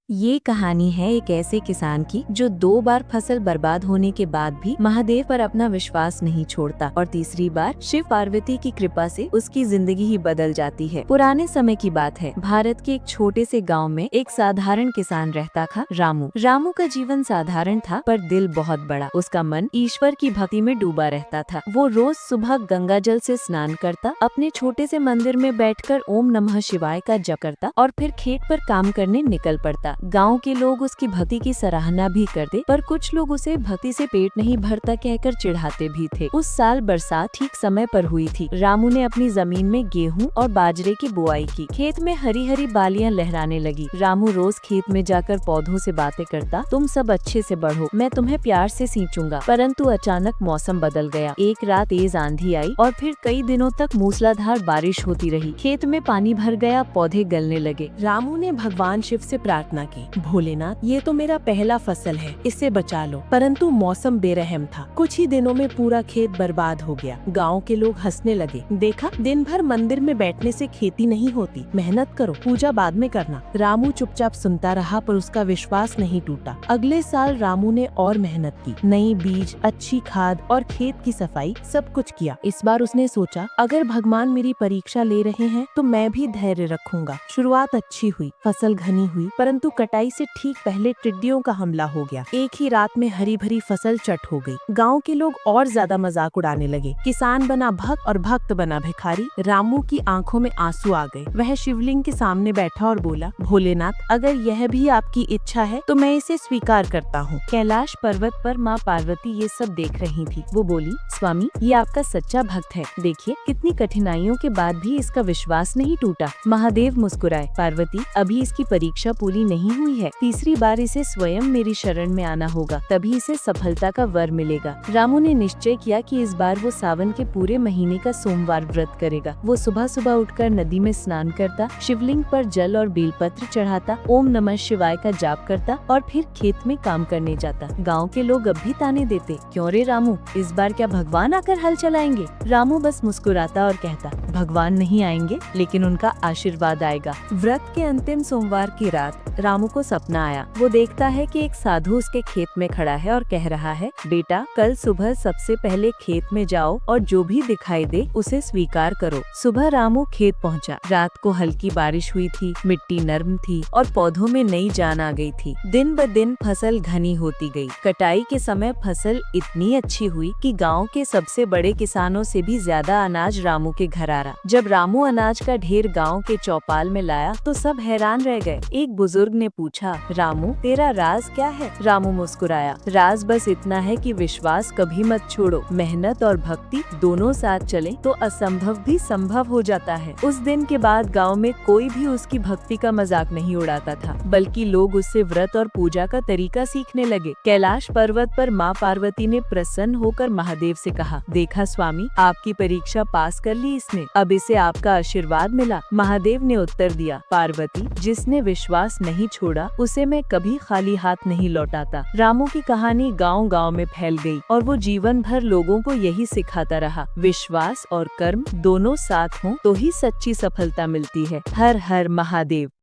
ये कहानी है एक ऐसे किसान की जो 2 बार फसल बर्बाद होने के बाद भी महादेव पर अपना विश्वास नहीं छोड़ता और तीसरी बार शिव पार्वती की कृपा से उसकी जिंदगी ही बदल जाती है। पुराने समय की बात है। भारत के एक छोटे से गांव में एक साधारण किसान रहता था, रामू। रामू का जीवन साधारण था पर दिल बहुत बड़ा। उसका मन ईश्वर की भक्ति में डूबा रहता था। वो रोज सुबह गंगा जल से स्नान करता, अपने छोटे से मंदिर में बैठकर ओम नमः शिवाय का जप करता और फिर खेत पर काम करने निकल पड़ता। गांव के लोग उसकी भक्ति की सराहना भी करते, पर कुछ लोग उसे भक्ति से पेट नहीं भरता कहकर चिढ़ाते भी थे। उस साल बरसात ठीक समय पर हुई थी। रामू ने अपनी जमीन में गेहूं और बाजरे की बुआई की। खेत में हरी हरी बालियां लहराने लगी। रामू रोज खेत में जाकर पौधों से बातें करता, तुम सब अच्छे से बढ़ो, मैं तुम्हें प्यार से सींचूंगा। परंतु अचानक मौसम बदल गया। एक रात तेज आंधी आई और फिर कई दिनों तक मूसलाधार बारिश होती रही। खेत में पानी भर गया, पौधे गलने लगे। रामू ने भगवान शिव से प्रार्थना की, भोलेनाथ, ये तो मेरा पहला फसल है, इसे बचा लो। परंतु मौसम बेरहम था। कुछ ही दिनों में पूरा खेत बर्बाद हो गया। गांव के लोग हंसने लगे। देखा, दिन भर मंदिर में बैठने से खेती नहीं होती, मेहनत करो, पूजा बाद में करना। रामू चुपचाप सुनता रहा पर उसका विश्वास नहीं टूटा। अगले साल रामू ने और मेहनत की, नई बीज, अच्छी खाद और खेत की सफाई, सब कुछ किया। इस बार उसने सोचा, अगर भगवान मेरी परीक्षा ले रहे हैं तो मैं भी धैर्य रखूंगा। शुरुआत अच्छी हुई, फसल घनी हुई, परंतु कटाई से ठीक पहले टिड्डियों का हमला हो गया। एक ही रात में हरी भरी फसल चट हो गई। गांव के लोग और ज्यादा मजाक उड़ाने लगे। किसान बना भक्त और भक्त बना भिखारी। रामू की आंखों में आंसू आ गए। वह शिवलिंग के सामने बैठा और बोला, भोलेनाथ, अगर यह भी आपकी इच्छा है तो मैं इसे स्वीकार करता हूँ। कैलाश पर्वत पर माँ पार्वती ये सब देख रही थी। वो बोली, स्वामी, ये आपका सच्चा भक्त है। देखिए, कितनी कठिनाइयों के बाद भी इसका विश्वास नहीं टूटा। महादेव मुस्कुराए, पार्वती, अभी इसकी परीक्षा पूरी नहीं हुई है। तीसरी बार इसे स्वयं मेरी शरण में आना होगा, तभी इसे सफलता का वर मिलेगा। रामू ने निश्चय किया कि इस बार वो सावन के पूरे महीने का सोमवार व्रत करेगा। वो सुबह सुबह उठकर नदी में स्नान करता, शिवलिंग पर जल और बेलपत्र चढ़ाता, ओम नमः शिवाय का जाप करता और फिर खेत में काम करने जाता। गाँव के लोग अब भी ताने देते, क्यों रे रामू, इस बार क्या भगवान आकर हल चलाएंगे? रामू बस मुस्कुराता और कहता, भगवान नहीं आएंगे, लेकिन उनका आशीर्वाद आएगा। व्रत के अंतिम सोमवार की रात रामू को सपना आया। वो देखता है कि एक साधु उसके खेत में खड़ा है और कह रहा है, बेटा, कल सुबह सबसे पहले खेत में जाओ और जो भी दिखाई दे उसे स्वीकार करो। सुबह रामू खेत पहुंचा। रात को हल्की बारिश हुई थी, मिट्टी नर्म थी और पौधों में नई जान आ गई थी। दिन ब दिन फसल घनी होती गई। कटाई के समय फसल इतनी अच्छी हुई कि गाँव के सबसे बड़े किसानों से भी ज्यादा अनाज रामू के घर आ रहा। जब रामू अनाज का ढेर गाँव के चौपाल में लाया तो सब हैरान रह गए। एक बुजुर्ग ने पूछा, रामू, तेरा राज क्या है? रामू मुस्कुराया, राज बस इतना है कि विश्वास कभी मत छोड़ो। मेहनत और भक्ति दोनों साथ चले तो असंभव भी संभव हो जाता है। उस दिन के बाद गांव में कोई भी उसकी भक्ति का मजाक नहीं उड़ाता था, बल्कि लोग उससे व्रत और पूजा का तरीका सीखने लगे। कैलाश पर्वत पर माँ पार्वती ने प्रसन्न होकर महादेव से कहा, देखा स्वामी, आपकी परीक्षा पास कर ली इसने, अब इसे आपका आशीर्वाद मिला। महादेव ने उत्तर दिया, पार्वती, जिसने विश्वास नहीं छोड़ा उसे मैं कभी खाली हाथ नहीं लौटाता। रामू की कहानी गांव-गांव में फैल गई और वो जीवन भर लोगों को यही सिखाता रहा, विश्वास और कर्म दोनों साथ हों तो ही सच्ची सफलता मिलती है। हर हर महादेव।